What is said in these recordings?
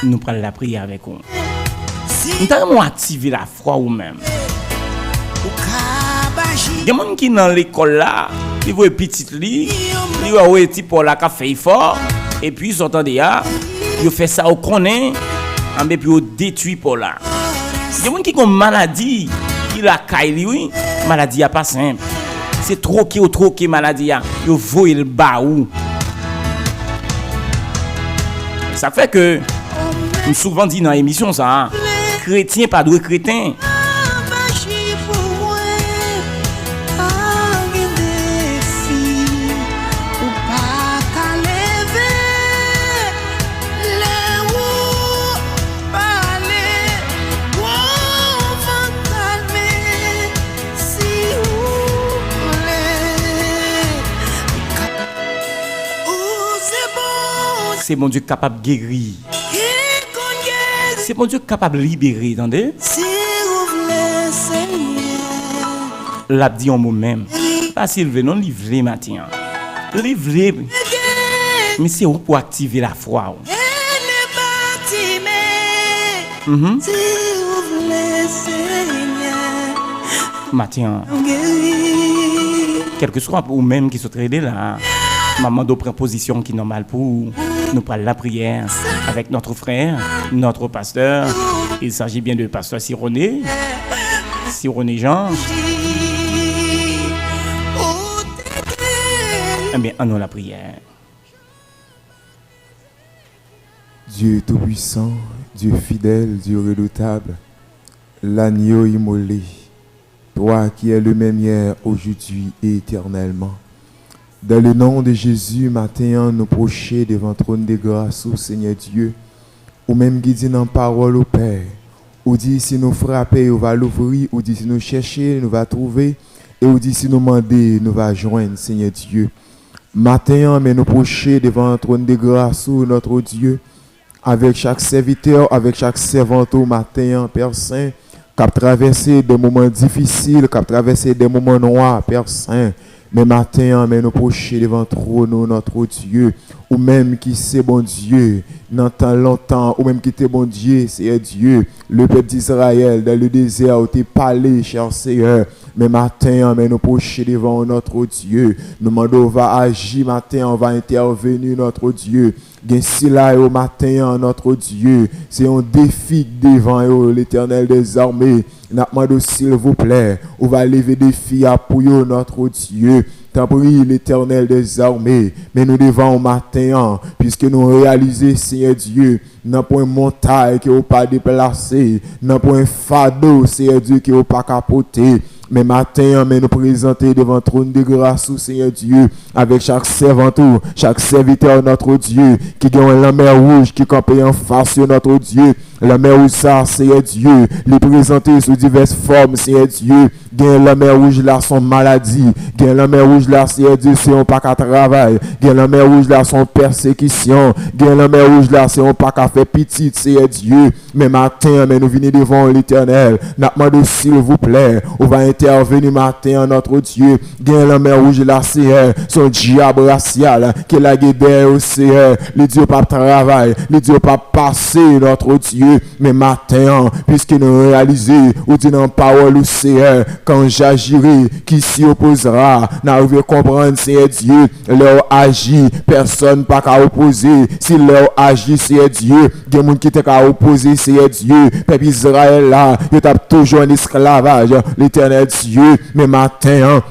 nous prenons la prière avec vous. Nous avons activé la foi ou même. Il y a des gens qui dans l'école là, ils voient petit lit, ils voient un petit pour la café fort, et puis ils sont en dehors, ils font ça au connaît, et puis ils détruisent pour là. Il y a des gens qui ont une maladie, qui a oui, maladie n'est pas simple. C'est troqué maladie, ils voient le baou. Ça fait que, nous souvent dit dans l'émission ça, chrétien pas de chrétien. C'est mon Dieu capable de guérir. C'est mon Dieu capable de libérer, attendez. L'a dit en moi-même. Pas s'il non livrer matin. Livrer. Mais c'est où pour activer la foi. Matin. Quel que soit pour même qui se traîner là. Maman doit prendre position qui est normale pour nous prendre la prière avec notre frère, notre pasteur. Il s'agit bien de pasteur Sironé Jean. Eh bien, en nous la prière. Dieu tout-puissant, Dieu fidèle, Dieu redoutable, l'agneau immolé, toi qui es le même hier, aujourd'hui et éternellement. Dans le nom de Jésus, matin, nous procher devant le trône de grâce, au Seigneur Dieu, ou même qui dit dans parole au Père, ou dit si nous frapper, on va l'ouvrir, ou dit si nous chercher, nous va trouver, et ou dit si nous demander, nous va joindre, Seigneur Dieu. Matin, mais nous procher devant le trône de grâce, notre Dieu, avec chaque serviteur, avec chaque servante au matin, Père Saint, qui a traversé des moments difficiles, qui a traversé des moments noirs, Père Saint. Mais matin, mais nous procher devant trône notre Dieu, ou même qui c'est bon Dieu, dans tant longtemps, ou même qui était bon Dieu, c'est Dieu, le peuple d'Israël, dans le désert, où t'es parlé, cher Seigneur. Mais matin, mais nous procher devant notre Dieu, nous demandons, on va agir matin, on va intervenir notre Dieu. Si là au matin, notre Dieu, c'est un défi devant l'Éternel des armées. Nous demandons s'il vous plaît, on va lever des défis pour notre Dieu. T'en prie l'Éternel des armées, mais nous devons au matin, puisque nous réalisons, Seigneur Dieu, n'a pas une montagne qui n'est pas déplacée, n'a pas un fardeau, Seigneur Dieu, qui n'est pas capoté. Mais matin, mais nous présenter devant le trône de grâce, Seigneur Dieu, avec chaque servante, chaque serviteur, notre Dieu, qui gagne la mer rouge, qui campe en face de notre Dieu. La mer rouge, ça, Seigneur Dieu, les présenter sous diverses formes, Seigneur Dieu. Gagne la mer rouge, là, son maladie. Gagne la mer rouge, là, Seigneur Dieu, c'est un pas qu'à travail. Gagne la mer rouge, là, son persécution. Gagne la mer rouge, là, c'est un pas qu'à faire petite, Seigneur Dieu. Mais matin, mais nous venons devant l'Éternel. Nous demandons, s'il vous plaît, on va intervenir matin, notre Dieu. Gagne la mer rouge, là, Seigneur, son diable racial, qui la guédère au Seigneur. Le Dieu pas travail, le Dieu pas passer, notre Dieu. Mais matin, puisque nous réalisons, ou dit dans parole au Seigneur, quand j'agirai, qui s'y opposera, n'arrive à comprendre, Seigneur Dieu, leur agit, personne pas qu'à opposer. Si leur agit, Seigneur Dieu, il y a des gens qui t'ont qu'à opposer, Seigneur Dieu. Peuple Israël là, il tape toujours en esclavage, l'Éternel Dieu, mais matin,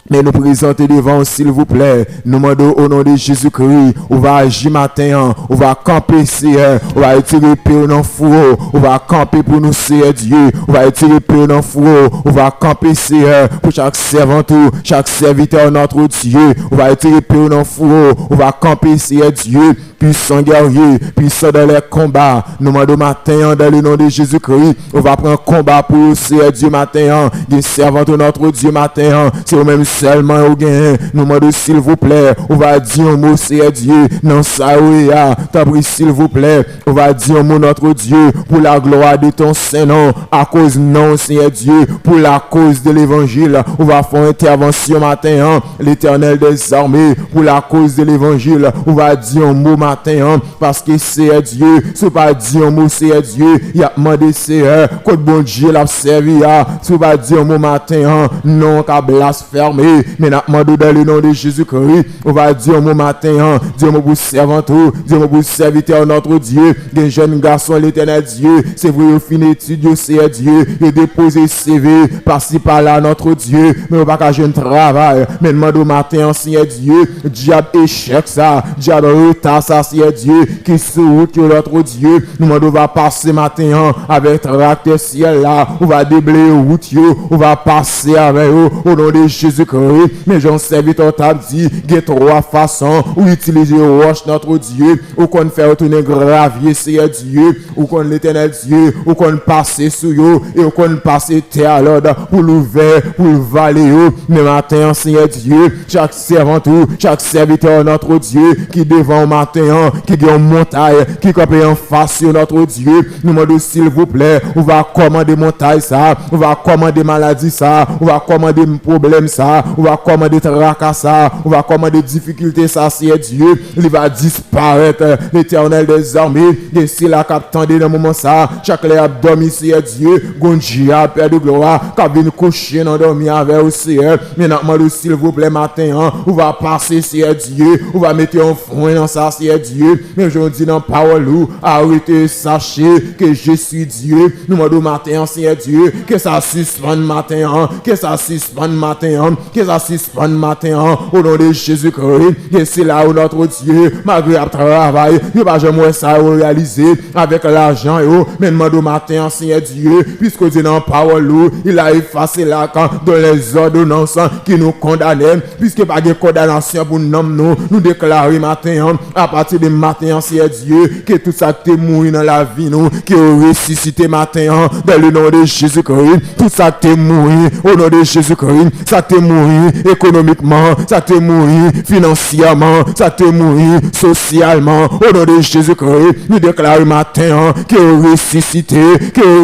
mais nous présenter devant, s'il vous plaît. Nous demandons au nom de Jésus-Christ. On va agir matin. On va camper, Seigneur. On va étirer Père dans le fourreau. On va camper pour nous, Seigneur Dieu. On va étirer Père dans le fourreau. On va camper, Seigneur, pour chaque servante, chaque serviteur, notre Dieu. On va étirer Père dans le fourreau. On va camper, Seigneur Dieu. Puissant guerrier, puissant dans les combats. Nous demandons matin, dans le nom de Jésus-Christ. On va prendre combat pour Seigneur Dieu matin. Des servantes, notre Dieu matin. C'est au même seulement au gain. Nous demandons s'il vous plaît, on va dire un mot, c'est Dieu. Non, ça, oui, t'as pris s'il vous plaît, on va dire un mot, notre Dieu, pour la gloire de ton Saint-Nom, à cause non, Seigneur Dieu, pour la cause de l'évangile. On va faire intervention matin, l'Éternel des armées, pour la cause de l'évangile. On va dire un mot matin, parce que c'est Dieu, c'est pas dire un mot, c'est Dieu, il a demandé c'est que bon Dieu l'a servi, c'est pas dire un mot matin, non, qu'à blasphémer, mais n'a demandé dans le nom de Jésus-Christ, on va dire un mot matin, dire un mot pour servant, dire un mot pour serviteur notre Dieu, des jeunes garçons, l'Éternel Dieu, c'est vrai, au fin étude, c'est Dieu, et déposer CV, par-ci par-là, notre Dieu, mais on va pas jeune travail, mais demande au matin, Seigneur Dieu, diable échec ça, diable retard ça, Seigneur Dieu, qui sous que notre Dieu, nous demandons va passer matin, avec tracteur ciel là, on va déblayer route, on va passer avec eux, au nom de Jésus-Christ, mais j'en serviteur t'a dit, il y a trois façons, où utiliser roche, notre Dieu, ou qu'on fait retourner gravier, Seigneur Dieu, ou qu'on l'Éternel Dieu, ou qu'on passe sous eux, et ou qu'on passe terre à l'ordre, pour l'ouvert, pour le valer, mais matin, Seigneur Dieu, chaque servant, chaque serviteur, notre Dieu, qui devant au matin, qui est en montagne, qui est en face sur notre Dieu, nous demandons s'il vous plaît, on va commander montagne ça, on va commander maladie ça, on va commander problème ça, on va commander tracas ça, on va commander difficulté ça, Seigneur Dieu, il va disparaître, l'Éternel des armées, et c'est la capitaine dans le moment ça, chaque les abdomen, Seigneur Dieu, Gonjia, Père de gloire, qui vient coucher dans dormir avec le Seigneur, mais nous s'il vous plaît matin, on va passer, Seigneur Dieu, on va mettre un frein dans ça, Seigneur Dieu, mais je dis dans parole, arrêtez, sachez que je suis Dieu, nous demandons matin, Seigneur Dieu, que ça suspende matin, que ça suspende matin, que ça suspende matin, au nom de Jésus-Christ, et c'est là où notre Dieu, malgré le travail, il va jamais ça réaliser avec l'argent, mais nous demandons matin, Seigneur Dieu, puisque Dieu dans parole, il a effacé là quand dans les ordonnances qui nous condamnaient, puisque pas de condamnation pour nous déclarer matin, à partir de matin, Seigneur Dieu, que tout ça qui est mort dans la vie, nous, qui est ressuscité matin, dans le nom de Jésus-Christ, tout ça qui est mort au nom de Jésus-Christ, ça qui est mort économiquement, ça qui est mort financièrement, ça qui est mort socialement, au nom de Jésus-Christ, nous déclarons matin, qui est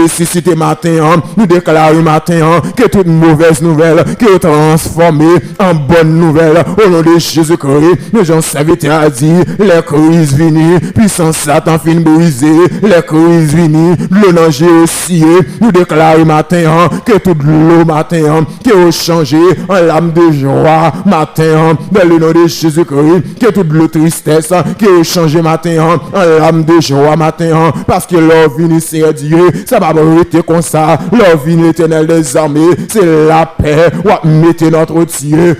ressuscité matin, nous déclarons matin, que toute mauvaise nouvelle, qui est transformée en bonne nouvelle, au nom de Jésus-Christ, nous j'en serviteur a dit, les crises viennent, puissance Satan fin brisé, les crises viennent, le danger aussi, nous déclarons matin, que toute l'eau matin, qui est changé en lame de joie, matin, dans le nom de Jésus-Christ, que toute l'eau tristesse, qui est changé matin, en lame de joie, matin, parce que l'eau vient, Seigneur Dieu, ça va rester comme ça, l'eau vient l'Éternel des armées, c'est la paix, mettez notre Dieu.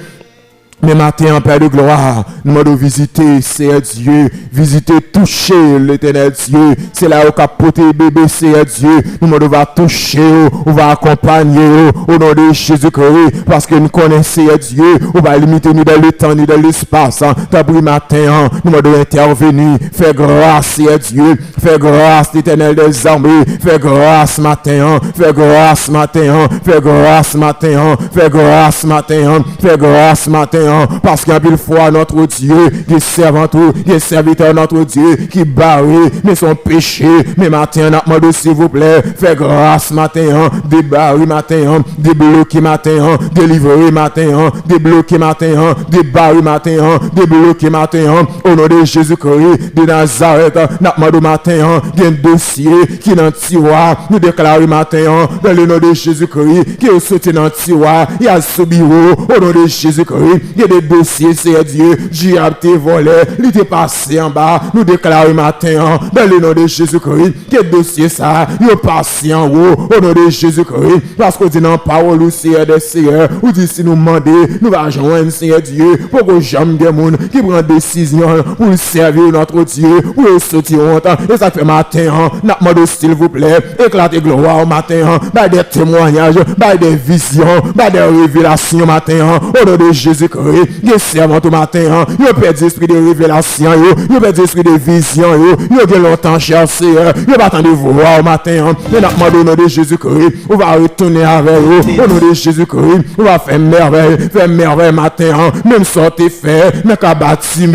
Mais matin, Père de gloire, nous devons visiter, Seigneur Dieu, visiter, toucher l'Éternel Dieu. C'est là où capoter bébé, Seigneur Dieu. Nous devons toucher, on va accompagner au nom de Jésus-Christ, parce que nous connaissons, Seigneur Dieu, on va limiter ni dans le temps, ni dans l'espace. T'as pris matin, nous devons intervenir, faire grâce, Seigneur Dieu, faire grâce, l'Éternel des armées, faire grâce matin, faire grâce matin, faire grâce matin, faire grâce matin, faire grâce matin. Parce qu'il y a une fois notre Dieu, des servants, des serviteurs notre Dieu qui barrent, mais son péché, mais matin, nous s'il vous plaît, fait grâce matin, débarrer matin, débloquer matin, délivrer matin, débloquer matin, débarrer matin, débloquer matin, au nom de Jésus-Christ de Nazareth, nous matin, il y a un dossier qui est dans le tiroir, nous déclarons matin, dans le nom de Jésus-Christ, qui est sauté dans le tiroir, il y a ce bureau, au nom de Jésus-Christ, il y a des dossiers, c'est Dieu, j'ai été volé, il était passé en bas, nous déclarons matin, dans le nom de Jésus-Christ, quel dossier ça, il est passé en haut, au nom de Jésus-Christ, parce qu'on dit dans la parole, au Seigneur des Seigneurs, ou dit si nous demandons, nous allons joindre, Seigneur Dieu, pour que jamais des gens qui prennent décision pour servir notre Dieu, pour sortir honte, et ça fait matin, nous demandons s'il vous plaît, éclatez gloire au matin, des témoignages, des visions, des révélations matin, au nom de Jésus-Christ. Jésus-Christ, il servant au matin, il perdu l'esprit de révélation, il perdu l'esprit de vision, il a longtemps cherché, il va attendre de voir au matin, mais au nom de Jésus-Christ, on va retourner avec eux, au nom de Jésus-Christ, on va faire merveille matin, même sortir faire, mais qu'à bâtir,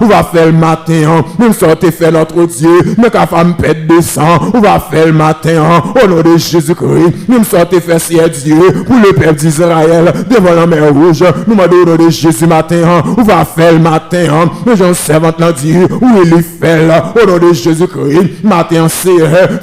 on va faire le matin, même sortir faire notre Dieu, mais qu'à femme pète de sang, on va faire le matin, au nom de Jésus-Christ, même sortir faire si Dieu, pour le peuple d'Israël, devant la mer rouge, nous demandons au nom de Jésus matin, on va faire le matin, mais j'en servante là Dieu, où il fait là, au nom de Jésus-Christ, matin c'est,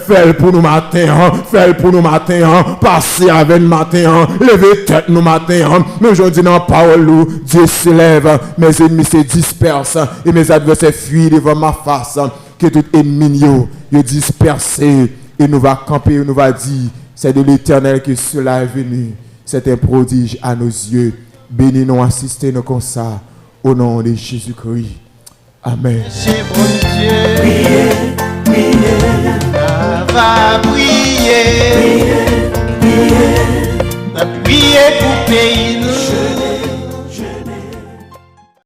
fait pour nous matin, fait pour nous matin, passer avec nous matin, lever tête nous matin, mais aujourd'hui dans la parole, Dieu s'élève, mes ennemis se dispersent, et mes adversaires fuient devant ma face, que tout ennemi yo dispersé, et nous va camper, nous va dire, c'est de l'Éternel que cela est venu. C'est un prodige à nos yeux. Bénis-nous, assistez-nous comme ça. Au nom de Jésus-Christ. Amen. C'est bon Dieu.